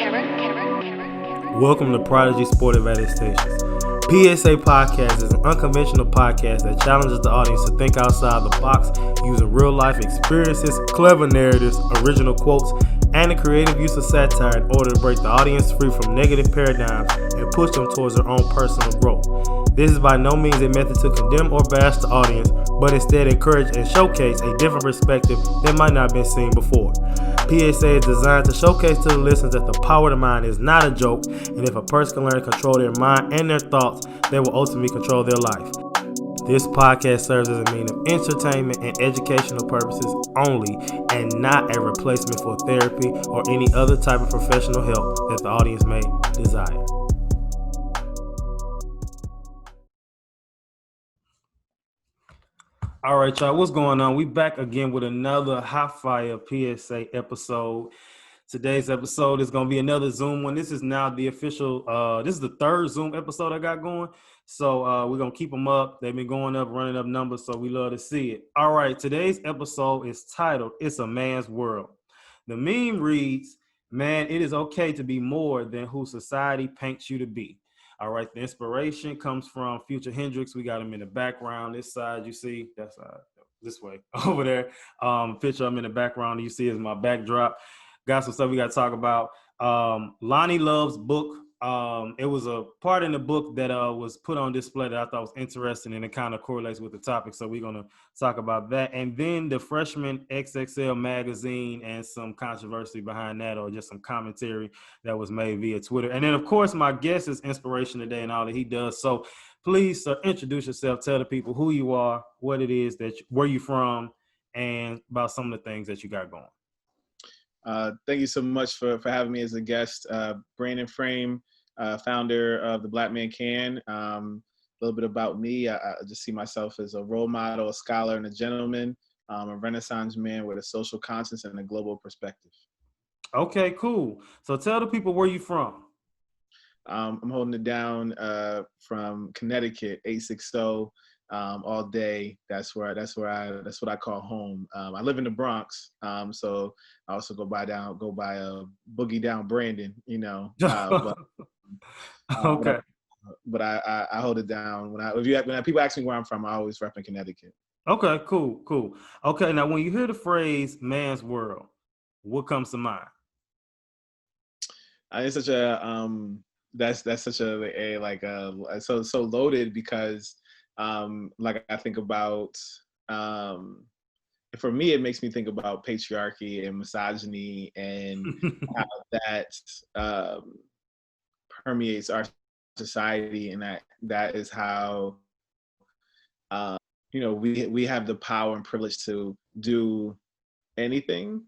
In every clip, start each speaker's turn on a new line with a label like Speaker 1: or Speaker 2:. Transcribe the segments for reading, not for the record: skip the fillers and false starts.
Speaker 1: Welcome to Prodigy Sport Adaptations. P.S.A. podcast is an unconventional podcast that challenges the audience to think outside the box using real-life experiences, clever narratives, original quotes, and the creative use of satire in order to break the audience free from negative paradigms and push them towards their own personal growth. This is by no means a method to condemn or bash the audience, but instead encourage and showcase a different perspective that might not have been seen before. P.S.A. is designed to showcase to the listeners that the power of the mind is not a joke, and if a person can learn to control their mind and their thoughts, they will ultimately control their life. This podcast serves as a means of entertainment and educational purposes only, and not a replacement for therapy or any other type of professional help that the audience may desire. All right, y'all, what's going on? We back again with another hot fire PSA episode. Today's episode is going to be another Zoom one. This is now the official, this is the third Zoom episode I got going. So we're going to keep them up. They've been going up, running up numbers, so we love to see it. All right, today's episode is titled, It's a Man's World. The meme reads, man, it is okay to be more than who society paints you to be. All right, the inspiration comes from Future Hendrix. We got him in the background. This side, you see, that's this way over there. Picture I'm in the background. You see is my backdrop. Got some stuff we got to talk about. Lonnie Love's book. It was a part in the book that was put on display that I thought was interesting, and it kind of correlates with the topic. So we're going to talk about that. And then the Freshman XXL magazine and some controversy behind that, or just some commentary that was made via Twitter. And then, of course, my guest is inspiration today and all that he does. So please, sir, introduce yourself. Tell the people who you are, what it is, where you from, and about some of the things that you got going.
Speaker 2: Thank you so much for having me as a guest. Brandon Frame, founder of TheBlackManCan. A little bit about me. I just see myself as a role model, a scholar, and a gentleman, a Renaissance man with a social conscience and a global perspective.
Speaker 1: Okay, cool. So tell the people where you from.
Speaker 2: I'm holding it down from Connecticut, 860. All day. That's what I call home. I live in the Bronx, so I also go by a boogie down Brandon, you know.
Speaker 1: Okay.
Speaker 2: But I hold it down when people ask me where I'm from, I always rep in Connecticut.
Speaker 1: Okay, cool. Okay, now when you hear the phrase "man's world," what comes to mind?
Speaker 2: It's such a that's such a so loaded because. Like I think about, for me, it makes me think about patriarchy and misogyny and how that permeates our society, and that is how, we have the power and privilege to do anything,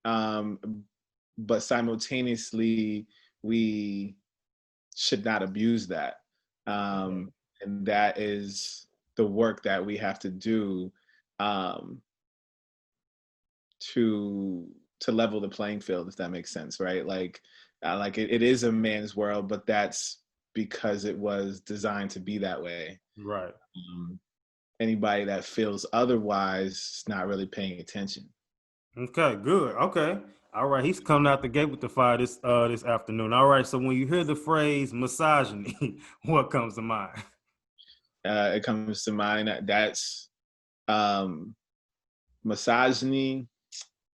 Speaker 2: but simultaneously we should not abuse that. And that is the work that we have to do to level the playing field, if that makes sense, right? It is a man's world, but that's because it was designed to be that way.
Speaker 1: Right.
Speaker 2: Anybody that feels otherwise is not really paying attention.
Speaker 1: Okay, good. Okay. All right, he's coming out the gate with the fire this afternoon. All right, so when you hear the phrase misogyny, what comes to mind?
Speaker 2: It comes to mind that's misogyny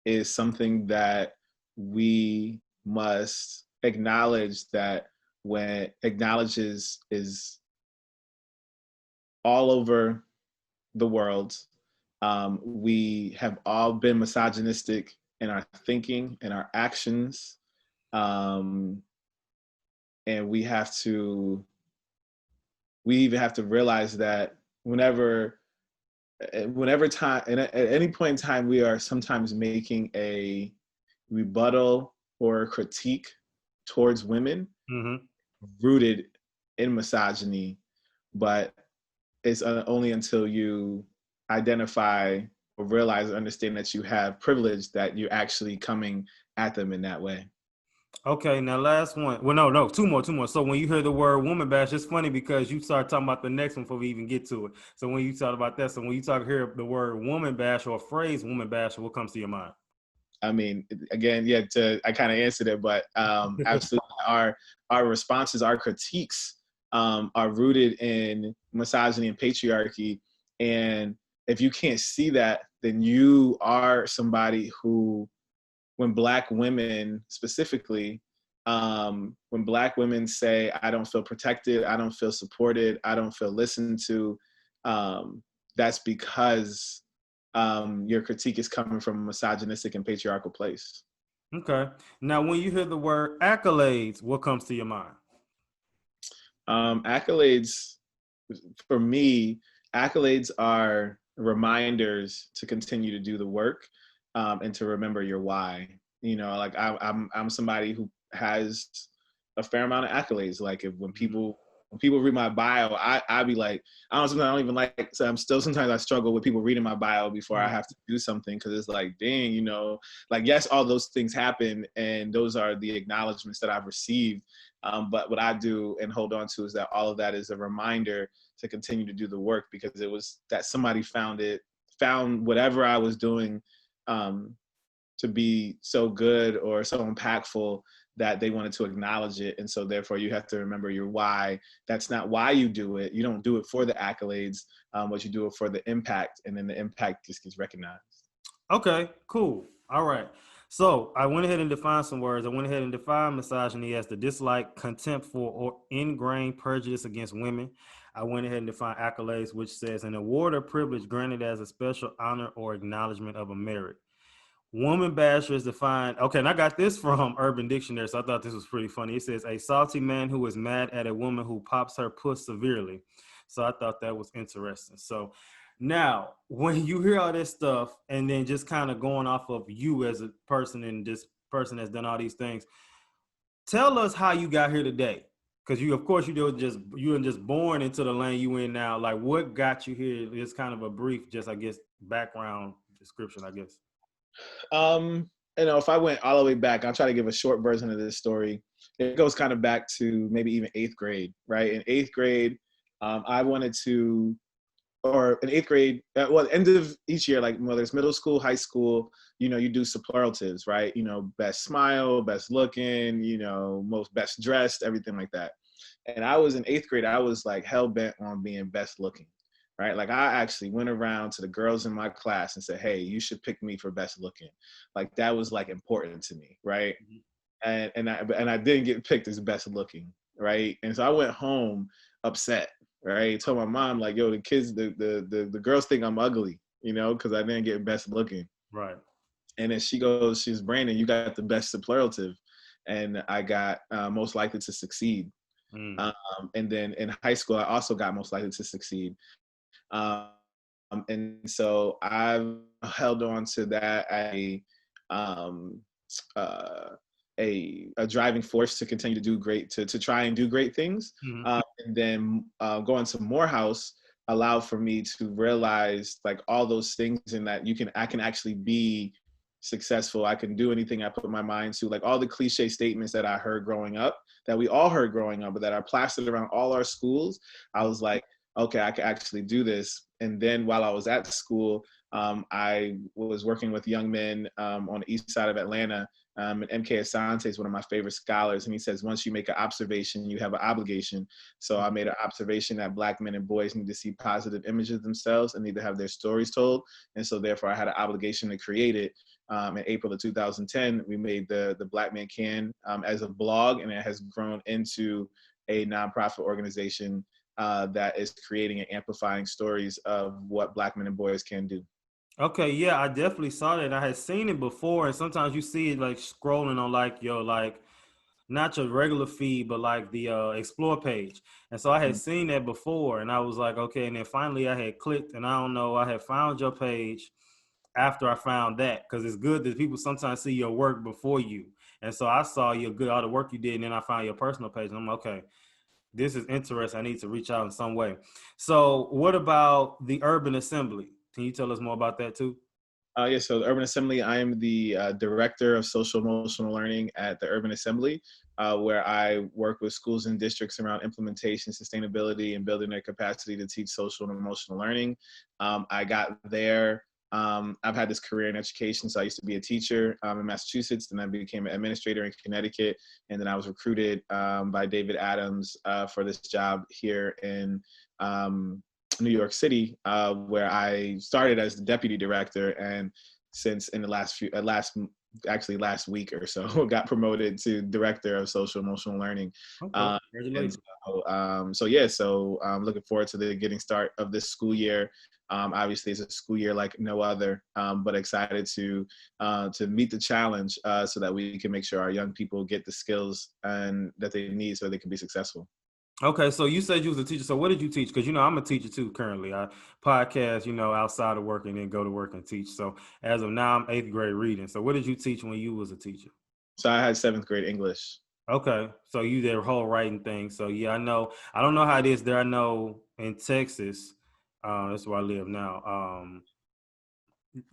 Speaker 2: is something that we must acknowledge, that when acknowledges is all over the world. We have all been misogynistic in our thinking and our actions, and we even have to realize that whenever time, and at any point in time, we are sometimes making a rebuttal or a critique towards women, rooted in misogyny, but it's only until you identify or realize or understand that you have privilege that you're actually coming at them in that way.
Speaker 1: Okay, now last one. Well, no, two more. So when you hear the word woman bash, it's funny because you start talking about the next one before we even get to it. So when you talk about that, so when you hear the word woman bash or phrase woman bash, what comes to your mind?
Speaker 2: I mean, again, yeah, I kind of answered it, but absolutely, our responses, our critiques, are rooted in misogyny and patriarchy. And if you can't see that, then you are somebody who, when Black women specifically, when Black women say, "I don't feel protected, I don't feel supported, I don't feel listened to," that's because your critique is coming from a misogynistic and patriarchal place.
Speaker 1: Okay. Now, when you hear the word accolades, what comes to your mind?
Speaker 2: Accolades, for me, accolades are reminders to continue to do the work, and to remember your why. You know, like I'm somebody who has a fair amount of accolades. Like when people read my bio, I be like, sometimes I don't even like, so I'm still, sometimes I struggle with people reading my bio before I have to do something, because it's like, dang, you know, like, yes, all those things happen and those are the acknowledgments that I've received. But what I do and hold on to is that all of that is a reminder to continue to do the work, because it was that somebody found whatever I was doing um, to be so good or so impactful that they wanted to acknowledge it. And so therefore you have to remember your why. That's not why you do it. You don't do it for the accolades, but you do it for the impact, and then the impact just gets recognized.
Speaker 1: Okay, cool. All right. So I went ahead and defined some words. I went ahead and defined misogyny as the dislike, contempt for, or ingrained prejudice against women. I went ahead and defined accolades, which says an award or privilege granted as a special honor or acknowledgement of a merit. Woman basher is defined. Okay, and I got this from Urban Dictionary, so I thought this was pretty funny. It says a salty man who is mad at a woman who pops her puss severely. So I thought that was interesting. So now, when you hear all this stuff, and then just kind of going off of you as a person and this person that's done all these things, tell us how you got here today. Because you, of course, you were just born into the lane you in now. Like, what got you here? It's kind of a brief, just I guess, background description, I guess.
Speaker 2: You know, if I went all the way back, I'll try to give a short version of this story. It goes kind of back to maybe even eighth grade, right? In eighth grade, I wanted to, or in eighth grade, well, end of each year, like whether it's middle school, high school, you know, you do superlatives, right? You know, best smile, best looking, you know, most best dressed, everything like that. And I was in eighth grade, I was like hell bent on being best looking, right? Like I actually went around to the girls in my class and said, "Hey, you should pick me for best looking." Like that was like important to me, right? And I didn't get picked as best looking, right? And so I went home upset, right? Told my mom like, "Yo, the kids, the girls think I'm ugly, you know, because I didn't get best looking."
Speaker 1: Right.
Speaker 2: And then she goes, "She's Brandon, you got the best superlative," and I got most likely to succeed.
Speaker 1: Mm.
Speaker 2: Um, and then in high school, I also got most likely to succeed. And so I've held on to that um, uh, a driving force to continue to do great, to try and do great things.
Speaker 1: Mm-hmm.
Speaker 2: And then going to Morehouse allowed for me to realize like all those things, and that I can actually be successful. I can do anything I put my mind to. Like all the cliche statements that I heard growing up, that we all heard growing up, but that are plastered around all our schools. I was like, okay, I can actually do this. And then while I was at school, I was working with young men on the east side of Atlanta. And M.K. Asante is one of my favorite scholars. And he says, once you make an observation, you have an obligation. So I made an observation that Black men and boys need to see positive images of themselves and need to have their stories told. And so therefore I had an obligation to create it. In April of 2010, we made the BlackManCan as a blog, and it has grown into a nonprofit organization that is creating and amplifying stories of what Black men and boys can do.
Speaker 1: Okay, yeah, I definitely saw that. I had seen it before, and sometimes you see it like scrolling on like your like not your regular feed, but like the explore page. And so I had seen that before, and I was like, okay. And then finally, I had clicked, and I don't know, I had found your page after I found that, because it's good that people sometimes see your work before you. And so I saw your good all the work you did, and then I found your personal page, and I'm like, okay, this is interesting. I need to reach out in some way. So, what about the Urban Assembly? Can you tell us more about that too?
Speaker 2: Yes, so the Urban Assembly, I am the Director of Social Emotional Learning at the Urban Assembly, where I work with schools and districts around implementation, sustainability, and building their capacity to teach social and emotional learning. I got there I've had this career in education. So I used to be a teacher in Massachusetts, then I became an administrator in Connecticut, and then I was recruited by David Adams for this job here in New York City, where I started as the deputy director, and since in the last week or so, got promoted to director of social emotional learning.
Speaker 1: Okay,
Speaker 2: And
Speaker 1: congratulations.
Speaker 2: so I'm looking forward to the getting start of this school year. Obviously, it's a school year like no other, but excited to meet the challenge so that we can make sure our young people get the skills and that they need so they can be successful.
Speaker 1: Okay, so you said you was a teacher. So what did you teach? Because I'm a teacher too currently. I podcast, outside of work and then go to work and teach. So as of now, I'm eighth grade reading. So what did you teach when you was a teacher?
Speaker 2: So I had seventh grade English.
Speaker 1: Okay, so you did a whole writing thing. So yeah, I know. I don't know how it is there. I know in Texas, that's where I live now.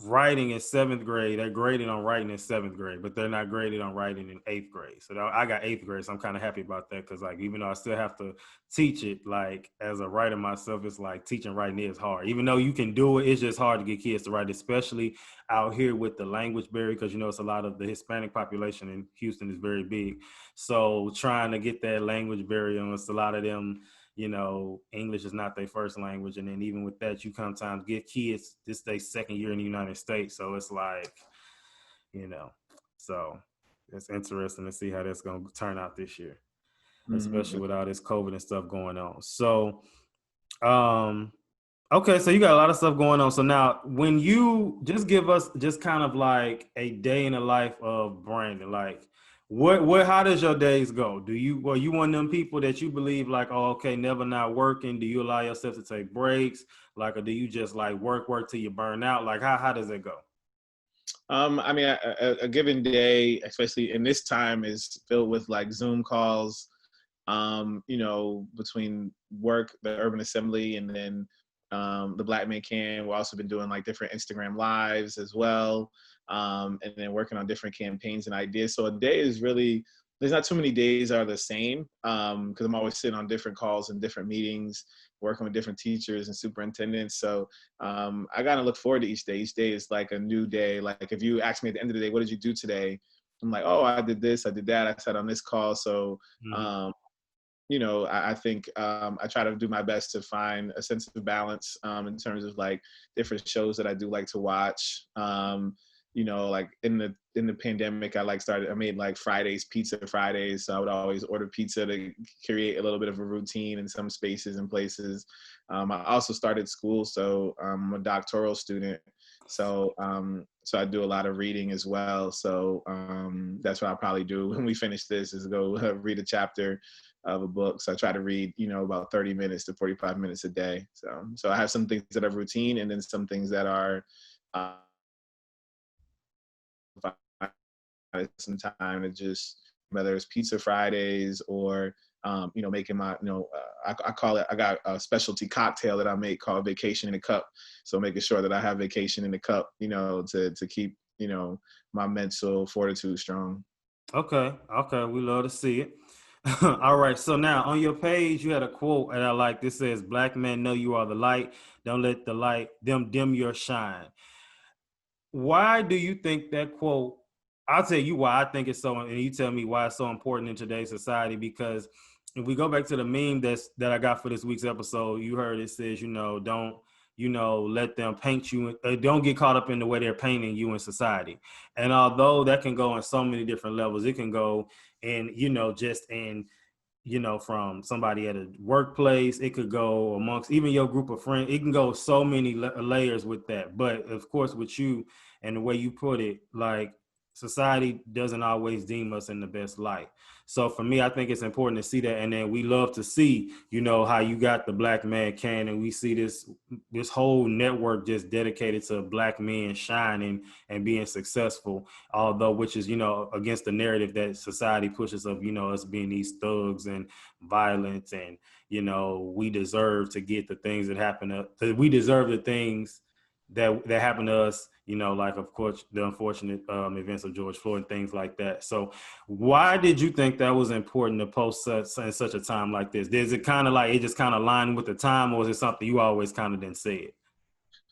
Speaker 1: Writing in seventh grade, they're graded on writing in seventh grade, but they're not graded on writing in eighth grade. So I got eighth grade, so I'm kind of happy about that because, like, even though I still have to teach it, like as a writer myself, it's like teaching writing is hard. Even though you can do it, it's just hard to get kids to write, especially out here with the language barrier because it's a lot of the Hispanic population in Houston is very big. So trying to get that language barrier, and it's a lot of them. English is not their first language. And then even with that, you sometimes get kids, this their second year in the United States. So it's like, so it's interesting to see how that's going to turn out this year, especially
Speaker 2: Mm-hmm.
Speaker 1: with all this COVID and stuff going on. So, okay, so you got a lot of stuff going on. So now, when you just give us just kind of like a day in the life of Brandon, like how does your days go? You one of them people that you believe like, oh, okay, never not working? Do you allow yourself to take breaks? Like, or do you just like work till you burn out? Like, how does it go?
Speaker 2: I mean, a given day, especially in this time, is filled with like Zoom calls, between work, the Urban Assembly, and then the BlackManCan. We've also been doing like different Instagram lives as well, and then working on different campaigns and ideas. So a day is really, there's not too many days are the same because I'm always sitting on different calls and different meetings, working with different teachers and superintendents. So I gotta look forward to each day. Each day is like a new day. Like if you ask me at the end of the day, what did you do today? I'm like, oh, I did this, I did that, I sat on this call. So
Speaker 1: Mm-hmm.
Speaker 2: I think I try to do my best to find a sense of balance in terms of like different shows that I do like to watch. Like in the pandemic, I made like pizza Fridays. So I would always order pizza to create a little bit of a routine in some spaces and places. I also started school, so I'm a doctoral student. So I do a lot of reading as well. So that's what I'll probably do when we finish this is go read a chapter of a book. So I try to read, about 30 minutes to 45 minutes a day. So I have some things that are routine and then some things that are some time to just, whether it's pizza Fridays or making my, I call it, I got a specialty cocktail that I make called Vacation in a Cup. So making sure that I have vacation in the cup, to keep, my mental fortitude strong.
Speaker 1: Okay, we love to see it. All right, so now on your page you had a quote and I like this says, "Black men know you are the light. Don't let the light them dim your shine." Why do you think that quote? I'll tell you why I think it's so, and you tell me why it's so important in today's society. Because if we go back to the meme that I got for this week's episode, you heard it says, don't, let them paint you. Don't get caught up in the way they're painting you in society. And although that can go in so many different levels, it can go in, just in from somebody at a workplace. It could go amongst even your group of friends. It can go so many layers with that. But of course, with you and the way you put it, like society doesn't always deem us in the best light. So for me, I think it's important to see that. And then we love to see, how you got the Black Man Can, and we see this whole network just dedicated to Black men shining and being successful, although which is against the narrative that society pushes of us being these thugs and violence, and we deserve to get the things that happen to we deserve the things that happen to us, like of course the unfortunate events of George Floyd and things like that. So why did you think that was important to post in such a time like this? Is it kind of like it just kind of lined with the time, or is it something you always kind of didn't say it?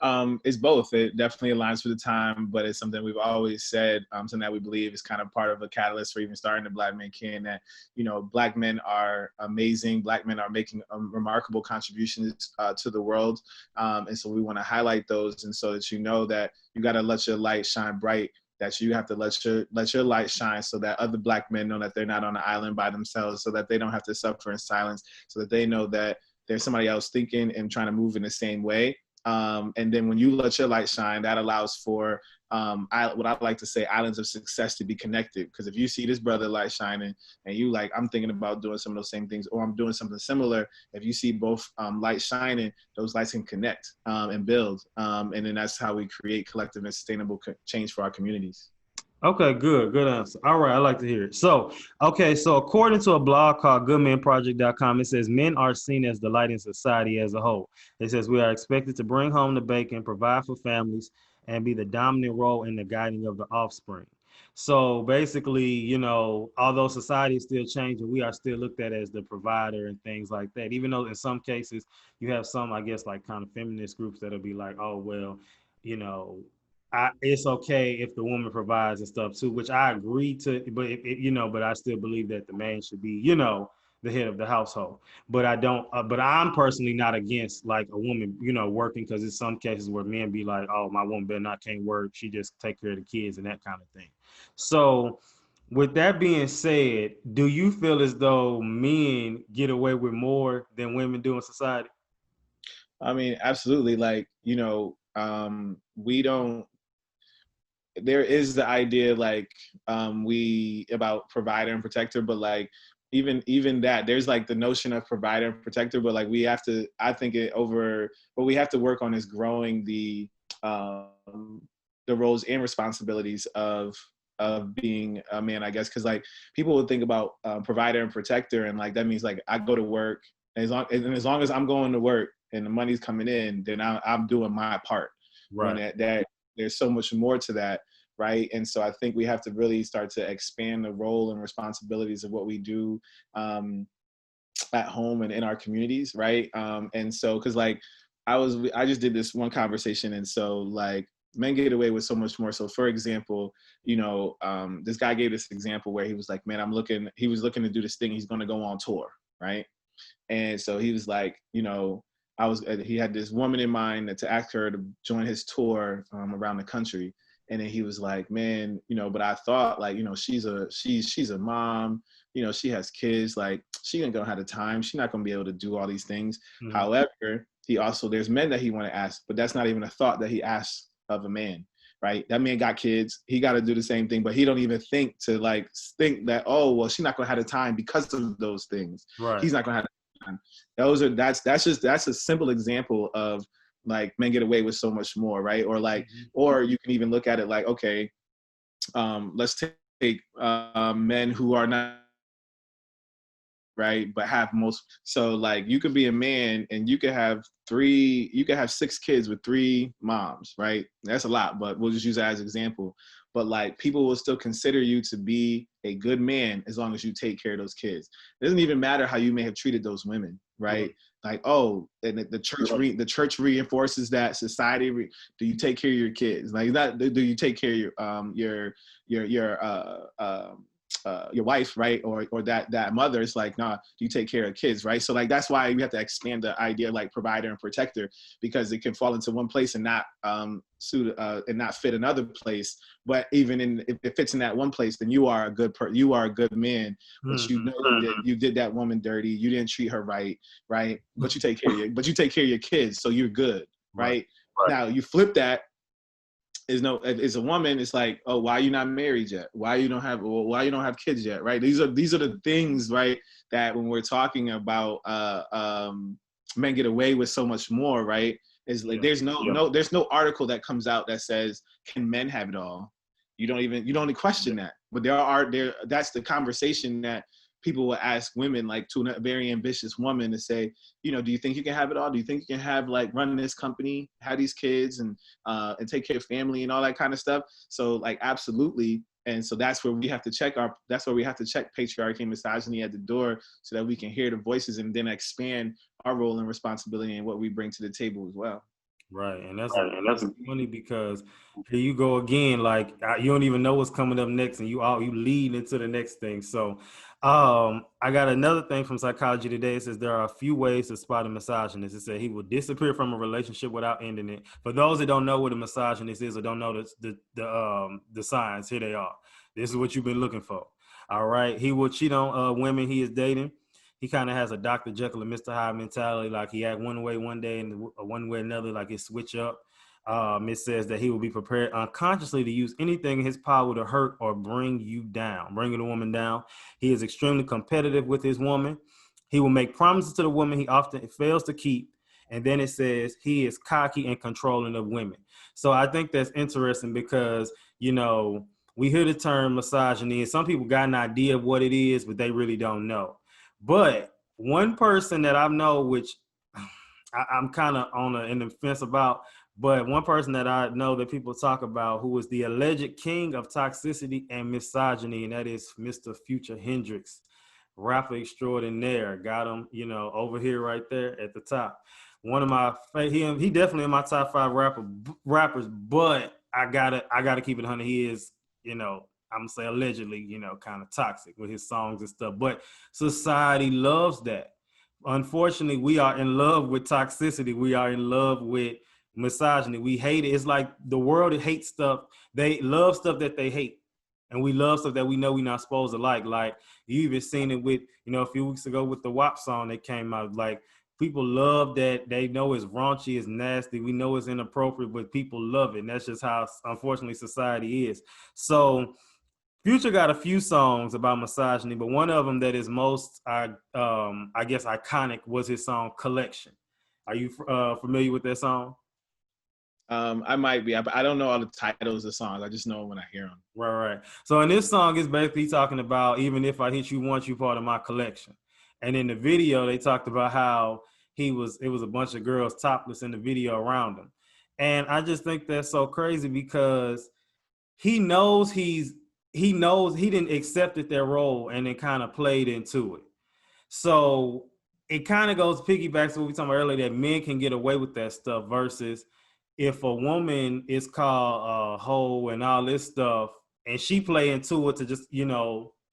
Speaker 2: It's both. It definitely aligns with the time, but it's something we've always said, something that we believe is kind of part of a catalyst for even starting the Black Man Can, that, Black men are amazing. Black men are making remarkable contributions to the world. And so we want to highlight those. And so that that you got to let your light shine bright, that you have to let your light shine so that other Black men know that they're not on an island by themselves, so that they don't have to suffer in silence, so that they know that there's somebody else thinking and trying to move in the same way. And then when you let your light shine, that allows for what I like to say, islands of success to be connected. Because if you see this brother light shining and you like, I'm thinking about doing some of those same things, or I'm doing something similar, if you see both lights shining, those lights can connect and build. And then that's how we create collective and sustainable change for our communities.
Speaker 1: Okay, good answer. All right, I like to hear it. So, okay, so according to a blog called goodmanproject.com, it says men are seen as the light in society as a whole. It says we are expected to bring home the bacon, provide for families, and be the dominant role in the guiding of the offspring. So basically, although society is still changing, we are still looked at as the provider and things like that. Even though in some cases you have some, I guess, like kind of feminist groups that'll be like, oh, well, you know, it's okay if the woman provides and stuff too, which I agree to, but but I still believe that the man should be, the head of the household. But I don't, but I'm personally not against like a woman, working, because in some cases where men be like, oh, my woman better not can't work, she just take care of the kids and that kind of thing. So with that being said, do you feel as though men get away with more than women do in society?
Speaker 2: I mean, absolutely. Like, we don't, there is the idea like we about provider and protector, but like even that there's like the notion of provider and protector, but like we have to, I think it over, what we have to work on is growing the roles and responsibilities of being a man, I guess, because like people would think about provider and protector, and like that means like I go to work, and as long as I'm going to work and the money's coming in, then I'm doing my part. When
Speaker 1: Right.
Speaker 2: that there's so much more to that, right? And so I think we have to really start to expand the role and responsibilities of what we do at home and in our communities, right? And so, because like I just did this one conversation, and so like men get away with so much more. So for example, this guy gave this example where he was like, man, he was looking to do this thing, he's going to go on tour, right? And so he was like, he had this woman in mind to ask her to join his tour around the country. And then he was like, man, but I thought like, she's a mom, she has kids, like she ain't gonna have the time. She's not gonna be able to do all these things.
Speaker 1: Mm-hmm.
Speaker 2: However, there's men that he want to ask, but that's not even a thought that he asks of a man, right? That man got kids. He got to do the same thing, but he don't even think that, oh, well, she's not gonna have the time because of those things.
Speaker 1: Right.
Speaker 2: He's not gonna have time. That's a simple example of like men get away with so much more, right? Or like,
Speaker 1: Mm-hmm.
Speaker 2: or you can even look at it like, okay, let's take men who are not, right, but have most. So like you could be a man and you could have 6 kids with 3 moms, right? That's a lot, but we'll just use that as an example. But like people will still consider you to be a good man as long as you take care of those kids. It doesn't even matter how you may have treated those women, right? Like, oh, and the church reinforces that. Society, do you take care of your kids? Like that, do you take care of your wife, right? Or that mother. Is like, nah, you take care of kids, right? So like that's why you have to expand the idea like provider and protector, because it can fall into one place and not suit and not fit another place. But even if it fits in that one place, then you are a good man. But
Speaker 1: Mm-hmm.
Speaker 2: you did that woman dirty. You didn't treat her right, right? But you take care of your kids, so you're good,
Speaker 1: Right.
Speaker 2: right? Now you flip that, is a woman, it's like, oh, why you not married yet? Why you don't have kids yet, right? These are the things, right, that when we're talking about men get away with so much more, right? Is like there's no article that comes out that says, can men have it all? You don't question that. But that's the conversation that people will ask women, like to a very ambitious woman, to say, do you think you can have it all? Do you think you can have like run this company, have these kids, and take care of family and all that kind of stuff? So like absolutely. And so that's where we have to check patriarchy and misogyny at the door, so that we can hear the voices and then expand our role and responsibility and what we bring to the table as well.
Speaker 1: Right, and that's funny because here you go again. Like you don't even know what's coming up next, and you lead into the next thing. So, I got another thing from Psychology Today. It says there are a few ways to spot a misogynist. It said he will disappear from a relationship without ending it. For those that don't know what a misogynist is or don't know the signs, here they are. This is what you've been looking for. All right, he will cheat on women he is dating. He kind of has a Dr. Jekyll and Mr. Hyde mentality. Like he act one way one day and one way another, like it switch up. It says that he will be prepared unconsciously to use anything in his power to hurt or bring you down, bringing the woman down. He is extremely competitive with his woman. He will make promises to the woman he often fails to keep. And then it says he is cocky and controlling of women. So I think that's interesting because, we hear the term misogyny and some people got an idea of what it is, but they really don't know. But one person that I know, which I'm kind of in the fence about, but one person that I know that people talk about who is the alleged king of toxicity and misogyny, and that is Mr. Future Hendrix, rapper extraordinaire. Got him, over here right there at the top. One of my he definitely in my top 5 rappers, but I gotta keep it 100. He is, I'm gonna say allegedly, kind of toxic with his songs and stuff. But society loves that. Unfortunately, we are in love with toxicity. We are in love with misogyny. We hate it. It's like the world hates stuff. They love stuff that they hate. And we love stuff that we know we're not supposed to like. Like you even seen it with, a few weeks ago with the WAP song that came out. Like people love that. They know it's raunchy, it's nasty. We know it's inappropriate, but people love it. And that's just how, unfortunately, society is. So Future got a few songs about misogyny, but one of them that is most, I guess, iconic was his song "Collection." Are you familiar with that song?
Speaker 2: I might be. I don't know all the titles of songs. I just know when I hear them.
Speaker 1: Right. So in this song, it's basically talking about even if I hit you once, you part of my collection. And in the video, they talked about how it was a bunch of girls topless in the video around him. And I just think that's so crazy because he knows he knows he didn't accepted their role and then kind of played into it. So it kind of goes piggybacks to what we talked about earlier that men can get away with that stuff versus if a woman is called a hoe and all this stuff and she play into it to just,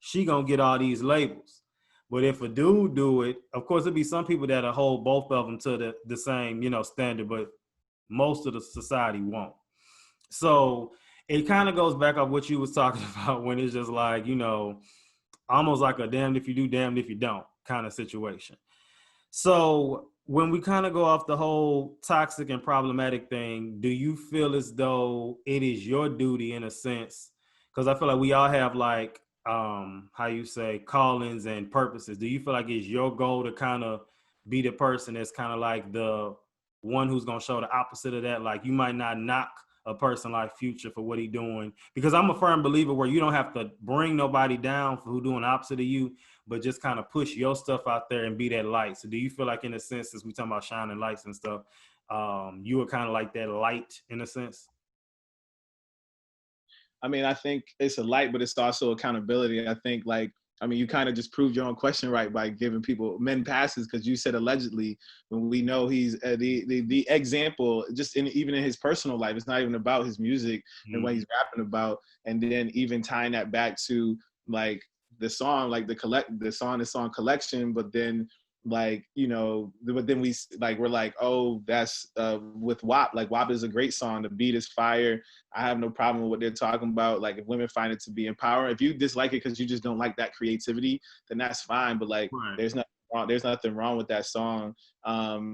Speaker 1: she gonna get all these labels. But if a dude do it, of course, there'll be some people that'll hold both of them to the same, standard, but most of the society won't. So it kind of goes back on what you was talking about when it's just like, almost like a damned if you do, damned if you don't kind of situation. So when we kind of go off the whole toxic and problematic thing, do you feel as though it is your duty in a sense? Because I feel like we all have like how you say callings and purposes. Do you feel like it's your goal to kind of be the person that's kind of like the one who's gonna show the opposite of that? Like you might not knock a person like Future for what he doing because I'm a firm believer where you don't have to bring nobody down for who doing the opposite of you, but just kind of push your stuff out there and be that light. So do you feel like in a sense, as we talking about shining lights and stuff, you were kind of like that light in a sense?
Speaker 2: I mean, I think it's a light, but it's also accountability. I think you kind of just proved your own question right by giving men passes because you said allegedly when we know he's the example just even in his personal life. It's not even about his music and what he's rapping about, and then even tying that back to like the song, like the song collection, but then but then we're like, oh, that's with WAP. Like WAP is a great song. The beat is fire. I have no problem with what they're talking about. Like if women find it to be empowering, if you dislike it because you just don't like that creativity, then that's fine. But like,
Speaker 1: Right.
Speaker 2: there's nothing wrong with that song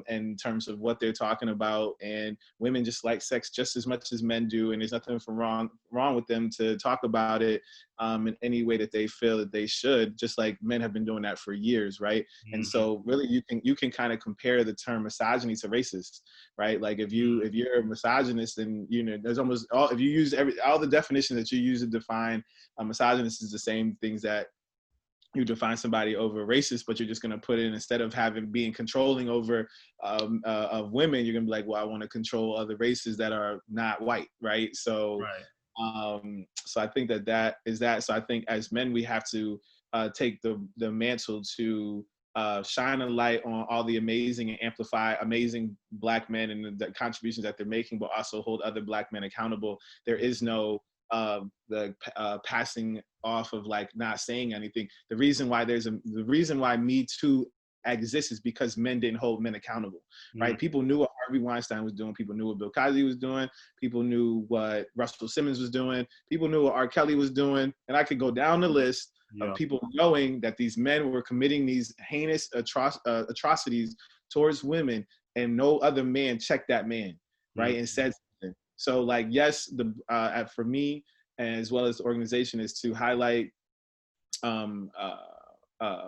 Speaker 2: in terms of what they're talking about. And women just like sex just as much as men do, and there's nothing wrong with them to talk about it in any way that they feel that they should. Just like men have been doing that for years, right? Mm-hmm. And so really, you can kind of compare the term misogyny to racist, right? Like if you're a misogynist, and there's almost if you use all the definitions that you use to define a misogynist is the same things that you define somebody over racist, but you're just going to put in, instead of being controlling over of women, you're going to be like, well, I want to control other races that are not white, right? So, right. So I think that is that. So I think as men, we have to take the mantle to shine a light on all the amazing and amplify amazing Black men and the contributions that they're making, but also hold other Black men accountable. There is no the passing off of like not saying anything. The reason why Me Too exists is because men didn't hold men accountable, right? People knew what Harvey Weinstein was doing. People knew what Bill Cosby was doing. People knew what Russell Simmons was doing. People knew what R. Kelly was doing. And I could go down the list of people knowing that these men were committing these heinous atrocities towards women, and no other man checked that man, right? And said something. So like, yes, for me, as well as the organization, is to highlight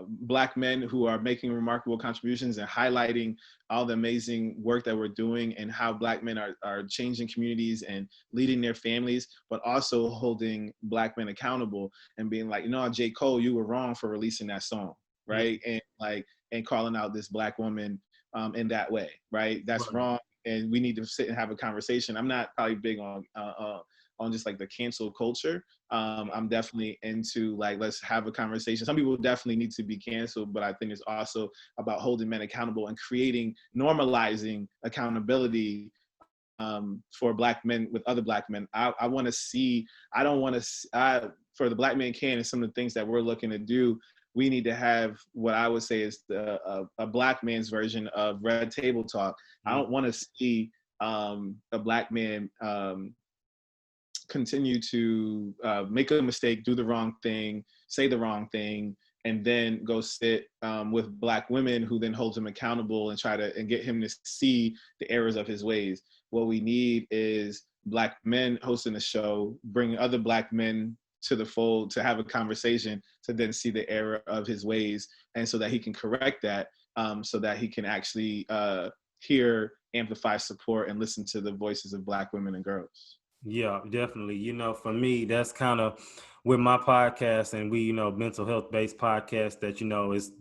Speaker 2: Black men who are making remarkable contributions and highlighting all the amazing work that we're doing and how Black men are changing communities and leading their families, but also holding Black men accountable and being like, J. Cole, you were wrong for releasing that song, right? And calling out this Black woman in that way, right? That's wrong. And we need to sit and have a conversation. I'm not probably big on just like the cancel culture. I'm definitely into like, let's have a conversation. Some people definitely need to be canceled, but I think it's also about holding men accountable and normalizing accountability for Black men with other Black men. I want to see, for the BlackManCan and some of the things that we're looking to do, we need to have what I would say is a Black man's version of Red Table Talk. I don't want to see a Black man continue to make a mistake, do the wrong thing, say the wrong thing, and then go sit with Black women who then holds him accountable and get him to see the errors of his ways. What we need is Black men hosting a show, bringing other Black men to the fold to have a conversation, to then see the error of his ways, and so that he can correct that, so that he can actually hear, amplify, support, and listen to the voices of Black women and girls.
Speaker 1: Yeah, definitely. For me, that's kind of with my podcast, and we, mental health based podcast that, is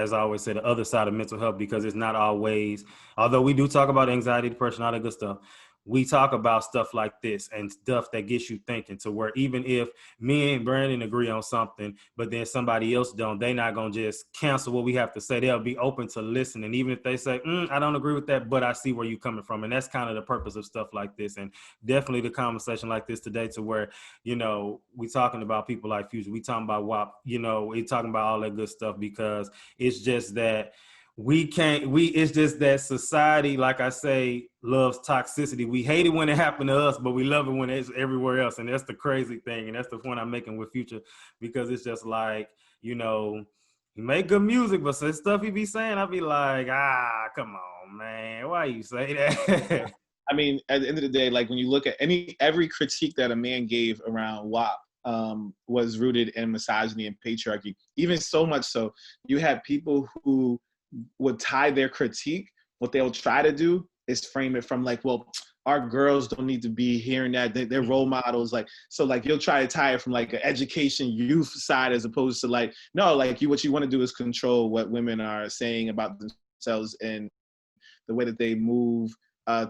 Speaker 1: as I always say, the other side of mental health, because it's not always, although we do talk about anxiety, depression, all that good stuff. We talk about stuff like this and stuff that gets you thinking, to where even if me and Brandon agree on something, but then somebody else don't, they not going to just cancel what we have to say. They'll be open to listen. And even if they say, I don't agree with that, but I see where you're coming from. And that's kind of the purpose of stuff like this. And definitely the conversation like this today, to where, we talking about people like Future. We talking about WAP, we talking about all that good stuff, because it's just that it's just that society, like I say, loves toxicity. We hate it when it happened to us, but we love it when it's everywhere else. And that's the crazy thing. And that's the point I'm making with Future, because it's just like, he make good music, but some stuff he be saying, I be like, come on, man, why you say that?
Speaker 2: I mean, at the end of the day, like when you look at every critique that a man gave around WAP was rooted in misogyny and patriarchy. Even so much so, you had people who would tie their critique, what they'll try to do is frame it from like, well, our girls don't need to be hearing that. They're role models. Like, so like you'll try to tie it from like an education youth side, as opposed to like, no, like what you want to do is control what women are saying about themselves and the way that they move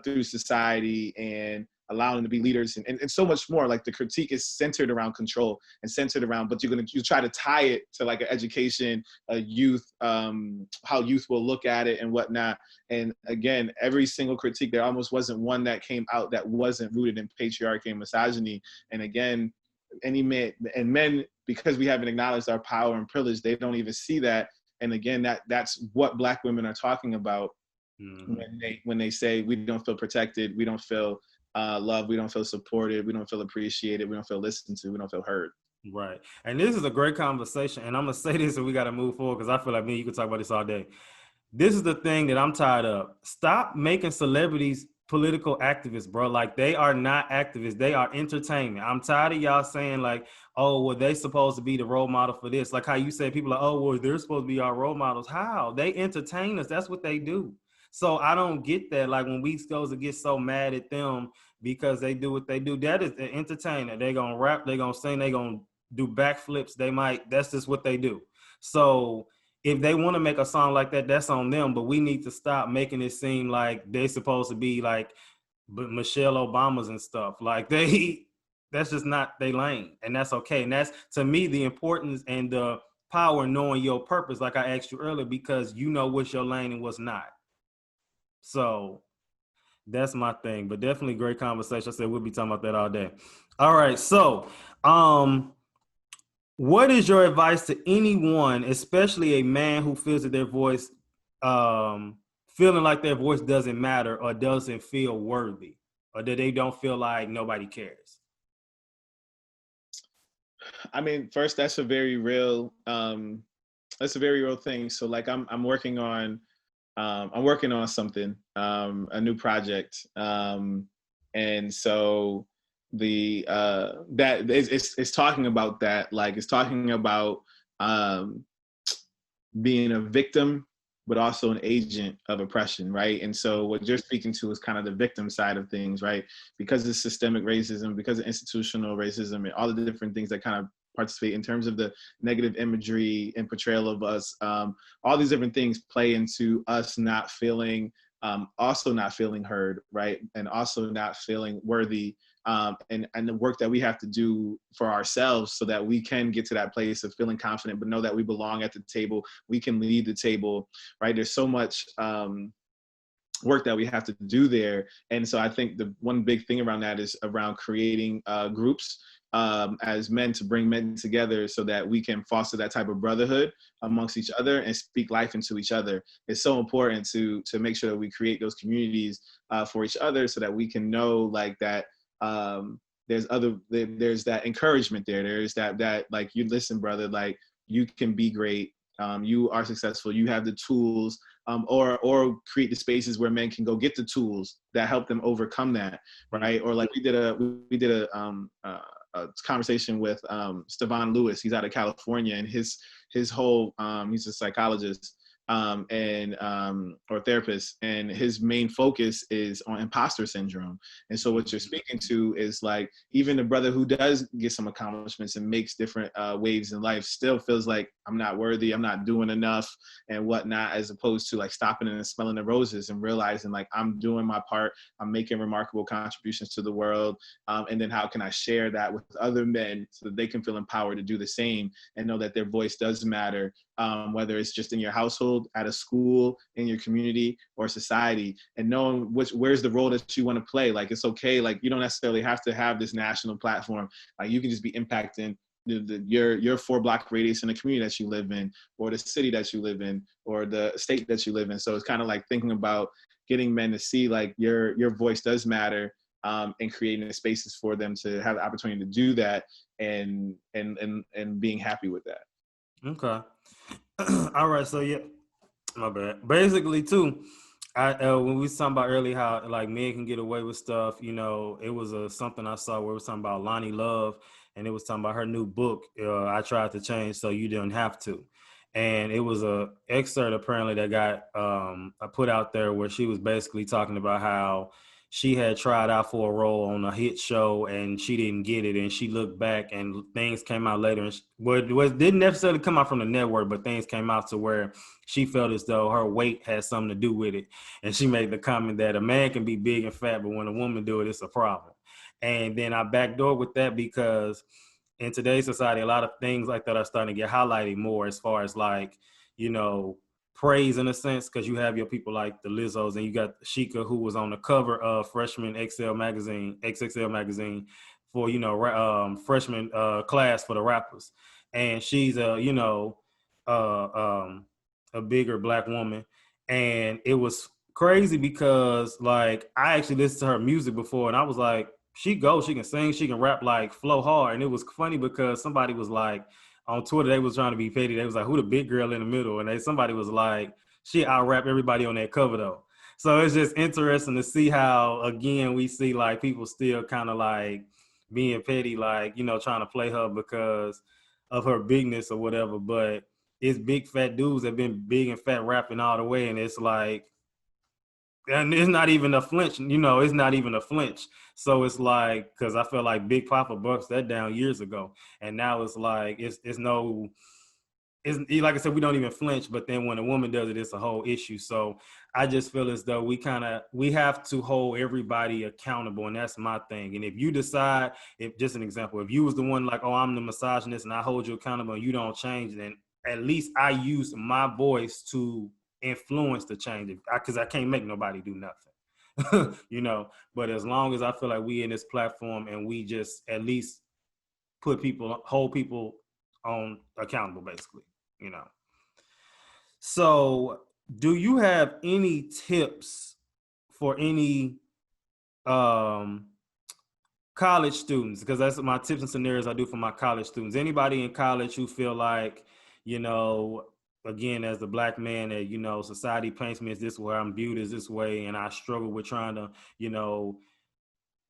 Speaker 2: through society, and allowing them to be leaders, and so much more. Like the critique is centered around control and centered around, but you try to tie it to like an education, a youth, how youth will look at it and whatnot. And again, every single critique, there almost wasn't one that came out that wasn't rooted in patriarchy and misogyny. And again, men, because we haven't acknowledged our power and privilege, they don't even see that. And again, that's what Black women are talking about. When they say we don't feel protected, we don't feel loved, we don't feel supported, we don't feel appreciated, we don't feel listened to, we don't feel heard.
Speaker 1: Right. And this is a great conversation. And I'm going to say this, and we got to move forward, because I feel like me and you could talk about this all day. This is the thing that I'm tired of. Stop making celebrities political activists, bro. Like, they are not activists. They are entertainment. I'm tired of y'all saying like, oh, well, they supposed to be the role model for this. Like how you said, people are, oh, well, they're supposed to be our role models. How? They entertain us. That's what they do. So I don't get that. Like when we supposed to get so mad at them because they do what they do. That is an entertainer. They're going to rap. They're going to sing. They're going to do backflips. That's just what they do. So if they want to make a song like that, that's on them. But we need to stop making it seem like they're supposed to be like Michelle Obamas and stuff. Like that's just not their lane. And that's okay. And that's, to me, the importance and the power knowing your purpose, like I asked you earlier, because you know what's your lane and what's not. So that's my thing. But definitely great conversation. I said we'll be talking about that all day. All right. So what is your advice to anyone, especially a man who feels that their voice, feeling like their voice doesn't matter or doesn't feel worthy, or that they don't feel like nobody cares?
Speaker 2: I mean, first, that's a very real thing. So like I'm working on something, a new project. And so that it's talking about that, like it's talking about um being a victim but also an agent of oppression, right? And so what you're speaking to is kind of the victim side of things, right? Because of systemic racism, because of institutional racism, and all the different things that kind of participate in terms of the negative imagery and portrayal of us. All these different things play into us not feeling, also not feeling heard, right? And also not feeling worthy, and the work that we have to do for ourselves so that we can get to that place of feeling confident, but know that we belong at the table, we can lead the table, right? There's so much work that we have to do there. And so I think the one big thing around that is around creating groups as men, to bring men together so that we can foster that type of brotherhood amongst each other and speak life into each other. It's so important to make sure that we create those communities for each other so that we can know like that there's that encouragement there. There's that like, you listen, brother, like you can be great. You are successful. You have the tools, or create the spaces where men can go get the tools that help them overcome that, right? Or like we did a conversation with Stevan Lewis. He's out of California, and his whole he's a psychologist, or therapist, and his main focus is on imposter syndrome. And so what you're speaking to is like, even the brother who does get some accomplishments and makes different waves in life still feels like, I'm not worthy, I'm not doing enough and whatnot, as opposed to like stopping and smelling the roses and realizing like, I'm doing my part, I'm making remarkable contributions to the world, and then how can I share that with other men so that they can feel empowered to do the same and know that their voice does matter, whether it's just in your household, at a school, in your community, or society, and knowing where's the role that you want to play. Like, it's okay. Like, you don't necessarily have to have this national platform. Like, you can just be impacting your 4-block radius in the community that you live in, or the city that you live in, or the state that you live in. So it's kind of like thinking about getting men to see like your voice does matter, and creating spaces for them to have the opportunity to do that, and being happy with that.
Speaker 1: Okay. All right. So yeah, my bad. Basically, too, I when we was talking about earlier how like men can get away with stuff, you know, it was something I saw where it was talking about Lonnie Love, and it was talking about her new book. I tried to change so you didn't have to, and it was a excerpt apparently that got I put out there where she was basically talking about how she had tried out for a role on a hit show and she didn't get it, and she looked back and things came out later, and didn't necessarily come out from the network, but things came out to where she felt as though her weight had something to do with it. And she made the comment that a man can be big and fat, but when a woman do it, it's a problem. And then I backdoor with that because in today's society, a lot of things like that are starting to get highlighted more, as far as like, you know, praise in a sense, because you have your people like the Lizzos, and you got Sheikah, who was on the cover of Freshman XXL magazine for, you know, freshman class for the rappers. And she's a bigger Black woman. And it was crazy because like I actually listened to her music before, and I was like, she can sing, she can rap, like flow hard. And it was funny because somebody was like, on Twitter, they was trying to be petty. They was like, who the big girl in the middle? And somebody was like, she out rap everybody on that cover though. So it's just interesting to see how, again, we see like people still kind of like being petty, like, you know, trying to play her because of her bigness or whatever. But it's big fat dudes that been big and fat rapping all the way. And it's like, and it's not even a flinch, you know, it's not even a flinch. So it's like, because I feel like Big Papa bust that down years ago. And now it's like, it's like I said, we don't even flinch, but then when a woman does it, it's a whole issue. So I just feel as though we have to hold everybody accountable, and that's my thing. And if you decide, if just an example, if you was the one like, oh, I'm the misogynist and I hold you accountable and you don't change, then at least I use my voice to influence the change, because I can't make nobody do nothing. You know, but as long as I feel like we in this platform and we just at least hold people on accountable, basically, you know. So do you have any tips for any um college students, because that's my tips and scenarios I do for my college students? Anybody in college who feel like, you know, again, as the black man, that, you know, society paints me as this way, I'm viewed as this way, and I struggle with trying to, you know,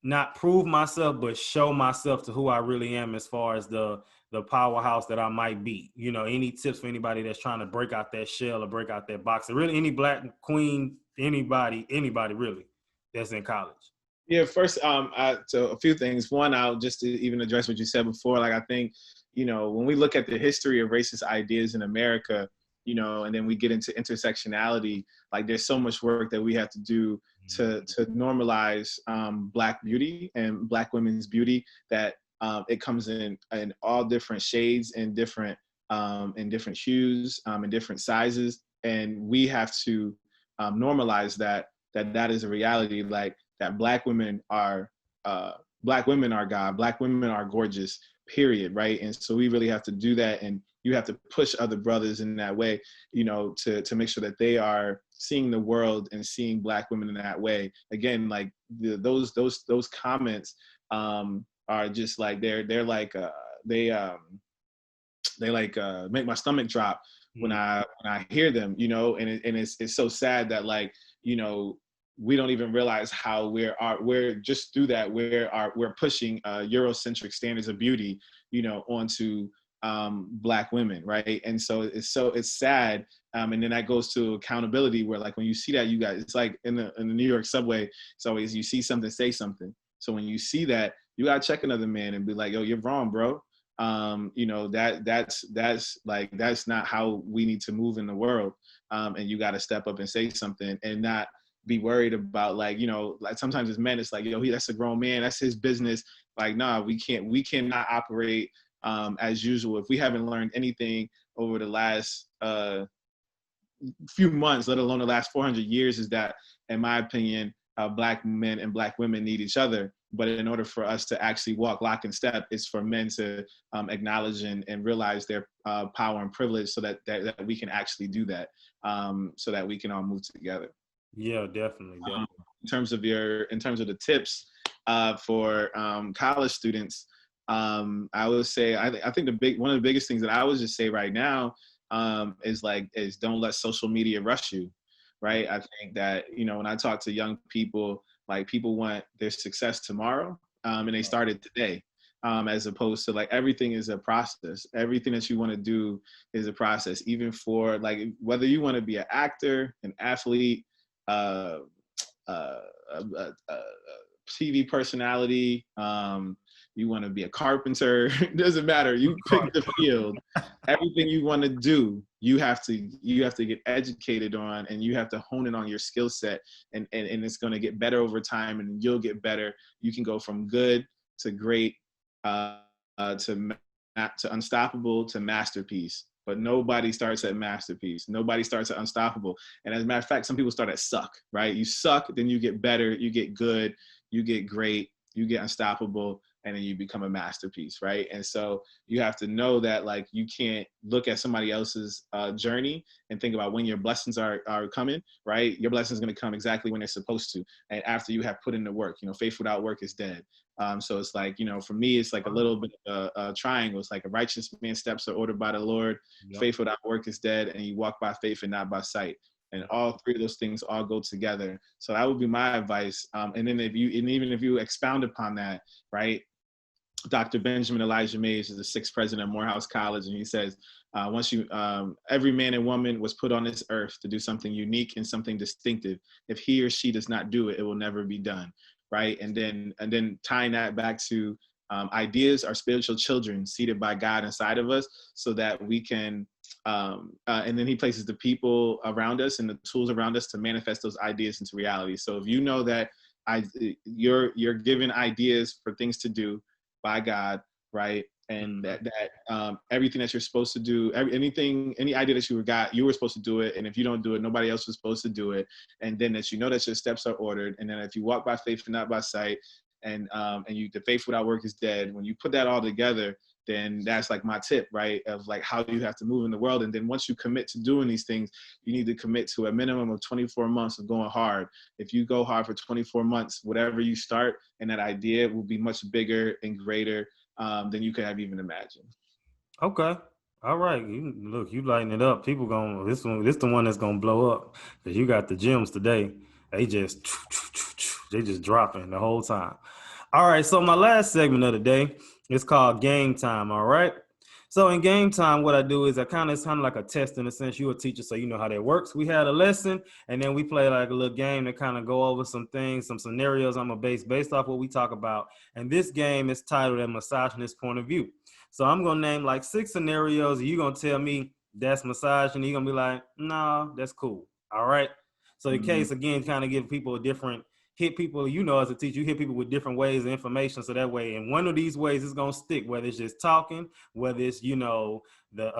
Speaker 1: not prove myself, but show myself to who I really am as far as the powerhouse that I might be. You know, any tips for anybody that's trying to break out that shell or break out that box? And really, any black queen, anybody really that's in college.
Speaker 2: Yeah, first, so a few things. One, I'll just to even address what you said before. Like, I think, you know, when we look at the history of racist ideas in America, you know, and then we get into intersectionality, like there's so much work that we have to do to normalize Black beauty and Black women's beauty, that it comes in all different shades and in different hues, in different sizes, and we have to normalize that is a reality. Like, that Black women are God, Black women are gorgeous, period, right? And so we really have to do that, and you have to push other brothers in that way, you know, to make sure that they are seeing the world and seeing Black women in that way. Again, like those comments are just like they're like they like make my stomach drop when I hear them, you know, and it's so sad that, like, you know, we don't even realize how we're just through that we're pushing Eurocentric standards of beauty, you know, onto Black women, right? And so it's sad, and then that goes to accountability, where, like, when you see that, you guys, it's like in the New York subway, it's always, you see something, say something. So when you see that, you gotta check another man and be like, yo, you're wrong, bro. You know, that's not how we need to move in the world, and you got to step up and say something, and not be worried about, like, you know, like sometimes as men, it's like, yo, that's a grown man, that's his business. Like, nah, we cannot operate as usual. If we haven't learned anything over the last few months, let alone the last 400 years, is that, in my opinion, Black men and Black women need each other. But in order for us to actually walk lock and step, it's for men to acknowledge and realize their power and privilege, so that we can actually do that, so that we can all move together.
Speaker 1: Yeah, definitely.
Speaker 2: In terms of the tips for college students, I would say, I think one of the biggest things that I would just say right now is don't let social media rush you, right? I think that, you know, when I talk to young people, like, people want their success tomorrow, and they started today, as opposed to, like, everything is a process. Everything that you want to do is a process, even for, like, whether you want to be an actor, an athlete, a TV personality, you want to be a carpenter, it doesn't matter. You pick the field. Everything you want to do, you have to get educated on, and you have to hone in on your skill set, and it's going to get better over time, and you'll get better. You can go from good to great, to unstoppable to masterpiece. But nobody starts at masterpiece. Nobody starts at unstoppable. And as a matter of fact, some people start at suck, right? You suck, then you get better, you get good, you get great, you get unstoppable, and then you become a masterpiece, right? And so you have to know that, like, you can't look at somebody else's journey and think about when your blessings are coming, right? Your blessings are going to come exactly when they're supposed to, and after you have put in the work. You know, faith without work is dead. So it's like, you know, for me, it's like a little bit of a triangle. It's like a righteous man's steps are ordered by the Lord. Yep. Faith without work is dead, and you walk by faith and not by sight. And all three of those things all go together. So that would be my advice. And then even if you expound upon that, right? Dr. Benjamin Elijah Mays is the sixth president of Morehouse College, and he says, every man and woman was put on this earth to do something unique and something distinctive. If he or she does not do it, it will never be done, right? And then tying that back to ideas are spiritual children seated by God inside of us, so that we can, and then he places the people around us and the tools around us to manifest those ideas into reality. So if you know that you're given ideas for things to do by God, right? and
Speaker 1: Mhm.
Speaker 2: that everything that you're supposed to do, any idea that you were supposed to do it, and if you don't do it, nobody else was supposed to do it, and then that you know that your steps are ordered, and then if you walk by faith and not by sight, and the faith without work is dead. When you put that all together, then that's like my tip, right? Of like how you have to move in the world, and then once you commit to doing these things, you need to commit to a minimum of 24 months of going hard. If you go hard for 24 months, whatever you start, and that idea will be much bigger and greater than you could have even imagined.
Speaker 1: Okay. All right. You lighten it up. People this the one that's gonna blow up because you got the gems today. They just they just dropping the whole time. All right. So my last segment of the day is called game time. All right. So in game time, what I do is it's kind of like a test in a sense. You're a teacher, so you know how that works. We had a lesson, and then we play like a little game to kind of go over some things, some scenarios I'm gonna based off what we talk about. And this game is titled "A Misogynist Point of View." So I'm gonna name like 6 scenarios, and you're gonna tell me that's misogyny. You're gonna be like, no, that's cool. All right. So the
Speaker 2: Mm-hmm.
Speaker 1: case again, kind of give people a different hit people, you know, as a teacher, you hit people with different ways of information. So that way, in one of these ways, it's gonna stick, whether it's just talking, whether it's, you know, the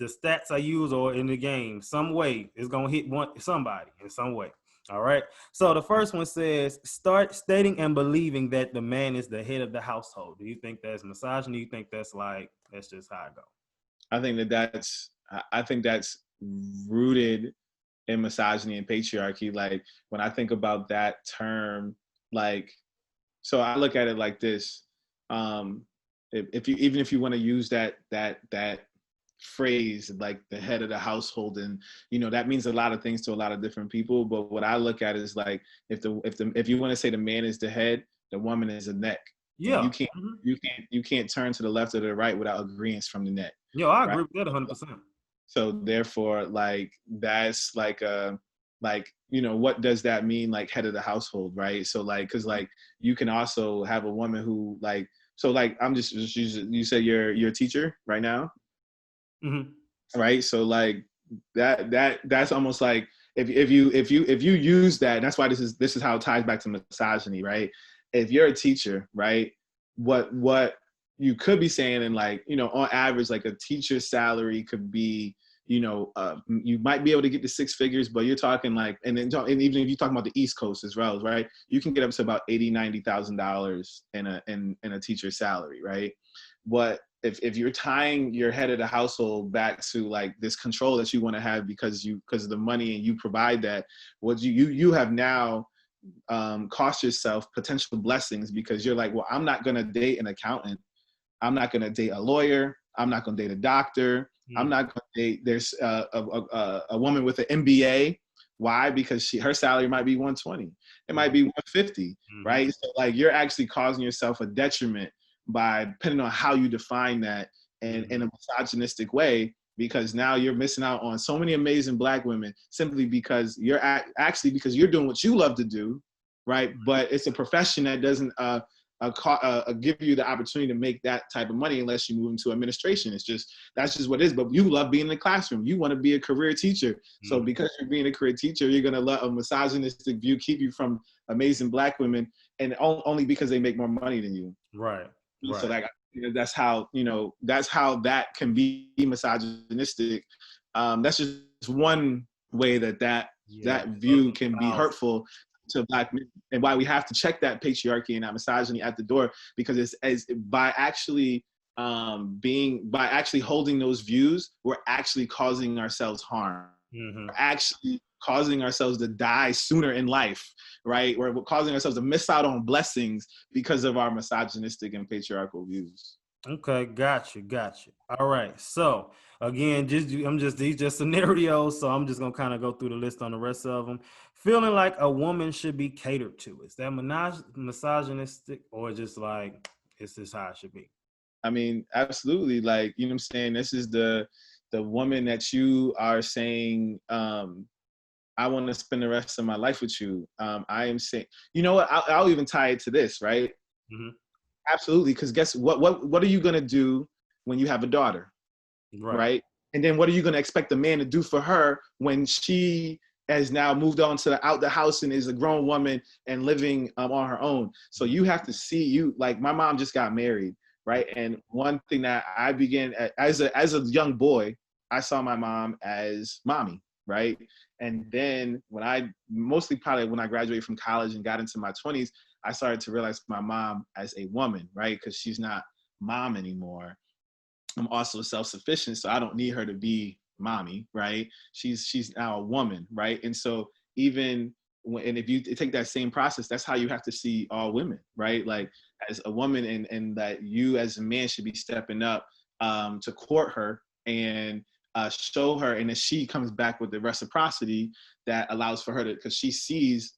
Speaker 1: stats I use or in the game, some way it's gonna hit somebody in some way. All right. So the first one says, start stating and believing that the man is the head of the household. Do you think that's misogyny? Do you think that's just how I go?
Speaker 2: I think that's rooted in misogyny and patriarchy. Like when I think about that term, like, so I look at it like this. Um, if you, even if you want to use that phrase, like the head of the household, and that means a lot of things to a lot of different people. But what I look at is like, if you want to say the man is the head, the woman is the neck, and
Speaker 1: Yeah. Mm-hmm.
Speaker 2: you can't turn to the left or the right without agreement from the neck,
Speaker 1: Yo, I
Speaker 2: right?
Speaker 1: agree with that 100%.
Speaker 2: So therefore, like that's like a like what does that mean, like head of the household, right? So like, because like you can also have a woman who like, so like I'm just you said you're a teacher right now,
Speaker 1: Mm-hmm.
Speaker 2: right? So like that's almost like if you use that, and that's why this is how it ties back to misogyny, right? If you're a teacher, right, what you could be saying, and like on average, like a teacher's salary could be you might be able to get to 6 figures, but you're talking like, and even if you're talking about the East Coast as well, right, you can get up to about $80,000-$90,000 in a teacher's salary, right? What if you're tying your head of the household back to like this control that you want to have because of the money, and you provide that, what you have now cost yourself potential blessings, because you're like, well, I'm not going to date an accountant, I'm not going to date a lawyer, I'm not going to date a doctor, I'm
Speaker 1: Mm-hmm.
Speaker 2: not going to date there's a woman with an MBA. Why? Because her salary might be 120, it might be 150,
Speaker 1: Mm-hmm.
Speaker 2: right? So like you're actually causing yourself a detriment by, depending on how you define that, and in
Speaker 1: Mm-hmm.
Speaker 2: a misogynistic way, because now you're missing out on so many amazing Black women simply because actually because you're doing what you love to do, right? But it's a profession that doesn't give you the opportunity to make that type of money unless you move into administration. That's just what it is. But you love being in the classroom. You want to be a career teacher. So
Speaker 1: Mm-hmm.
Speaker 2: because you're being a career teacher, you're going to let a misogynistic view keep you from amazing Black women, and only because they make more money than you.
Speaker 1: Right.
Speaker 2: So
Speaker 1: Right.
Speaker 2: like that's how that can be misogynistic. That's just one way
Speaker 1: Yeah.
Speaker 2: that view
Speaker 1: Southern
Speaker 2: can be
Speaker 1: House.
Speaker 2: hurtful to Black men, and why we have to check that patriarchy and that misogyny at the door, because it's as by actually by actually holding those views, we're actually causing ourselves harm.
Speaker 1: Mm-hmm.
Speaker 2: We're actually causing ourselves to die sooner in life, right? We're causing ourselves to miss out on blessings because of our misogynistic and patriarchal views.
Speaker 1: Okay, got you. All right. So again, these just scenarios. So I'm just gonna kind of go through the list on the rest of them. Feeling like a woman should be catered to. Is that misogynistic, or just like it's just how it should be?
Speaker 2: I mean, absolutely. Like, what I'm saying? This is the woman that you are saying, I want to spend the rest of my life with you. I am saying, you know what? I'll even tie it to this, right?
Speaker 1: Mm-hmm.
Speaker 2: Absolutely. Because guess what are you gonna do when you have a daughter,
Speaker 1: Right.
Speaker 2: right? And then what are you gonna expect the man to do for her when she has now moved on to out the house and is a grown woman and living on her own? So you have to see, you like, my mom just got married, right? And one thing that I began as a young boy, I saw my mom as mommy, right? And then when mostly probably when I graduated from college and got into my 20s, I started to realize my mom as a woman, right? Because she's not mom anymore. I'm also self-sufficient, so I don't need her to be mommy, right? She's now a woman, right? And so even and if you take that same process, that's how you have to see all women, right? Like as a woman, and that you as a man should be stepping up to court her and show her, and then she comes back with the reciprocity that allows for her to, because she sees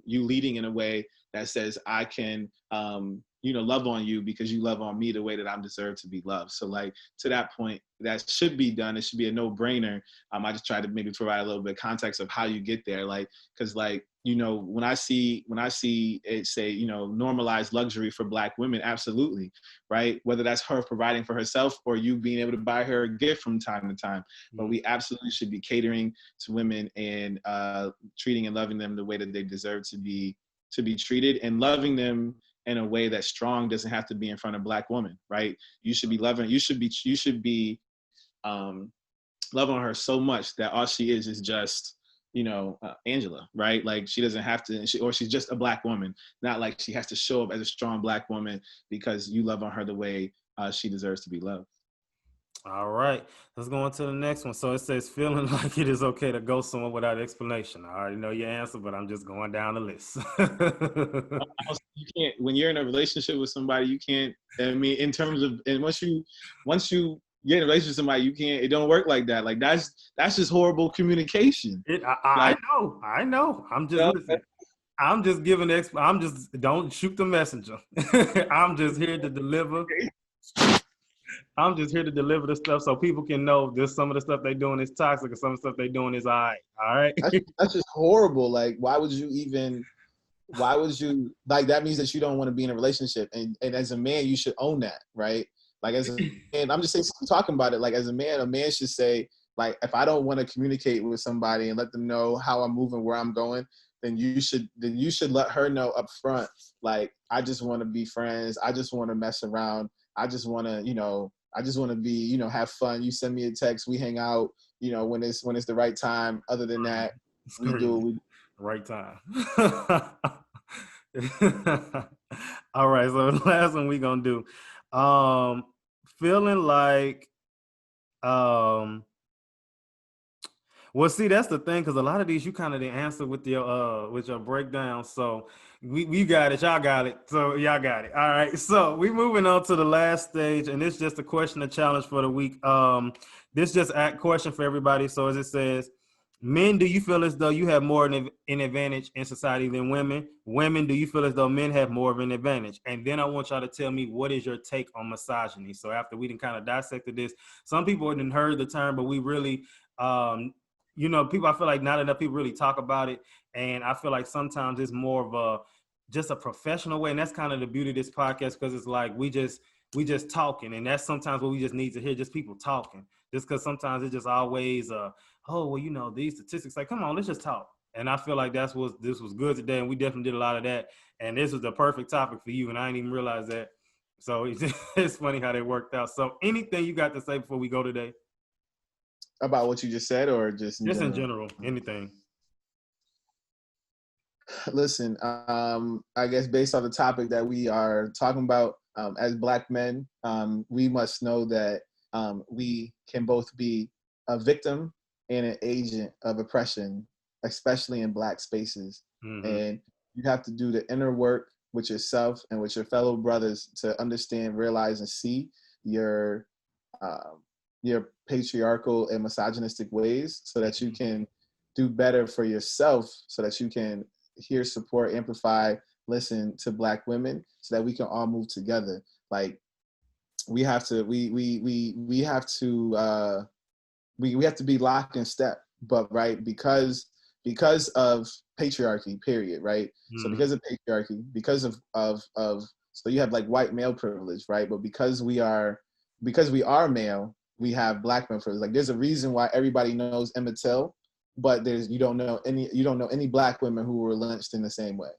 Speaker 2: you leading in a way that says, I can love on you because you love on me the way that I'm deserved to be loved. So like to that point, that should be done. It should be a no-brainer. I just try to maybe provide a little bit of context of how you get there. Like, cause like, when I see it say, normalize luxury for Black women, absolutely, right? Whether that's her providing for herself or you being able to buy her a gift from time to time. But we absolutely should be catering to women and treating and loving them the way that they deserve to be treated, and loving them in a way that strong doesn't have to be in front of Black women, right? You should be loving loving her so much that all she is just Angela, right? Like she doesn't have to, or she's just a Black woman, not like she has to show up as a strong Black woman because you love on her the way she deserves to be loved.
Speaker 1: All right, let's go on to the next one. So it says, feeling like it is okay to go somewhere without explanation. I already know your answer, but I'm just going down the list.
Speaker 2: You can't, when you're in a relationship with somebody, you can't, I mean, in terms of, and once you get in a relationship with somebody, you can't, it don't work like that. Like that's just horrible communication.
Speaker 1: I
Speaker 2: Like,
Speaker 1: know. I'm just, listen, I'm just giving, I'm just, don't shoot the messenger. I'm just here to deliver. I'm just here to deliver the stuff so people can know this, some of the stuff they're doing is toxic and some of the stuff they're doing is all right. All right.
Speaker 2: that's just horrible. Like, why would you, like, that means that you don't want to be in a relationship. And as a man, you should own that, right? Like as a man, I'm just saying, talking about it, like as a man should say, like, if I don't want to communicate with somebody and let them know how I'm moving, where I'm going, then you should let her know up front, like, I just want to be friends. I just want to mess around. I just want to be, have fun. You send me a text, we hang out, when it's the right time. Other than that, we do what we do.
Speaker 1: Right time. All right, so the last one we gonna do. Feeling like well, see, that's the thing, because a lot of these you kind of didn't answer with your breakdown. So we got it, y'all got it. So y'all got it. All right. So we moving on to the last stage, and it's just a question, a challenge for the week. This just a question for everybody. So as it says, men, do you feel as though you have more an advantage in society than women? Women, do you feel as though men have more of an advantage? And then I want y'all to tell me, what is your take on misogyny? So after we done kind of dissected this, some people hadn't heard the term, but we really people, I feel like not enough people really talk about it. And I feel like sometimes it's more of just a professional way. And that's kind of the beauty of this podcast, because it's like we just talking. And that's sometimes what we just need to hear, just people talking. Just because sometimes it's just always, oh, well, these statistics, like, come on, let's just talk. And I feel like this was good today. And we definitely did a lot of that. And this was the perfect topic for you. And I didn't even realize that. So it's funny how they worked out. So anything you got to say before we go today?
Speaker 2: About what you just said, or just
Speaker 1: in general, anything?
Speaker 2: Listen, I guess based on the topic that we are talking about, as Black men, we must know that we can both be a victim and an agent of oppression, especially in Black spaces. Mm-hmm. And you have to do the inner work with yourself and with your fellow brothers to understand, realize, and see your patriarchal and misogynistic ways, so that you can do better for yourself, so that you can hear, support, amplify, listen to Black women, so that we can all move together. Like, we have to be locked in step, but right, because of patriarchy, period, right? Mm-hmm. So because of patriarchy, because of so you have like white male privilege, right? But because we are male, we have Black men privilege. Like, there's a reason why everybody knows Emmett Till, but you don't know any Black women who were lynched in the same way,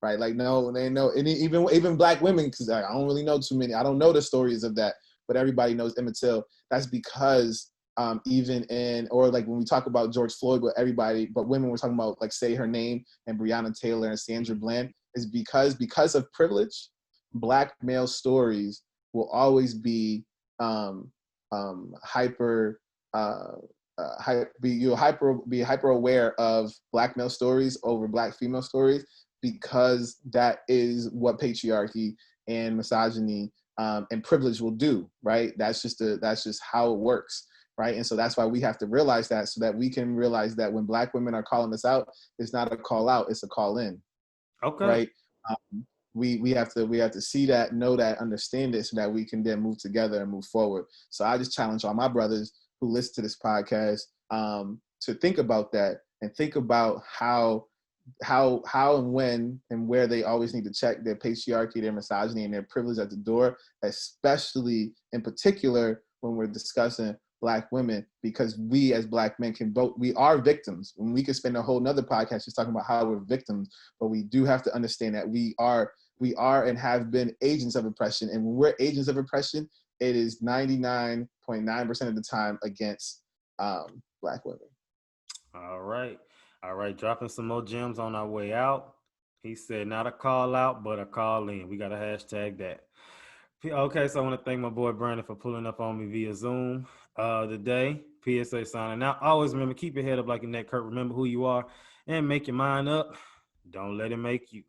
Speaker 2: right? Like, no, they know, and even Black women, because I don't really know too many. I don't know the stories of that, but everybody knows Emmett Till. That's because even in, or like when we talk about George Floyd, but women were talking about, like, Say Her Name and Breonna Taylor and Sandra Bland, is because of privilege. Black male stories will always be hyper. Be hyper aware of Black male stories over Black female stories, because that is what patriarchy and misogyny and privilege will do, right? That's just how it works, right? And so that's why we have to realize that, so that we can realize that when Black women are calling us out, it's not a call out, it's a call in,
Speaker 1: Okay.
Speaker 2: right? We have to see that, know that, understand it, so that we can then move together and move forward. So I just challenge all my brothers who listen to this podcast to think about that, and think about how and when and where they always need to check their patriarchy, their misogyny, and their privilege at the door, especially in particular when we're discussing Black women, because we as Black men can vote. We are victims, and we could spend a whole nother podcast just talking about how we're victims, but we do have to understand that we are and have been agents of oppression. And when we're agents of oppression, it is 99.9% of the time against Black women.
Speaker 1: All right. All right. Dropping some more gems on our way out. He said, not a call out, but a call in. We got to hashtag that. Okay, so I want to thank my boy Brandon for pulling up on me via Zoom today. PSA signing out. Always remember, keep your head up like your neck hurt. Remember who you are and make your mind up. Don't let it make you.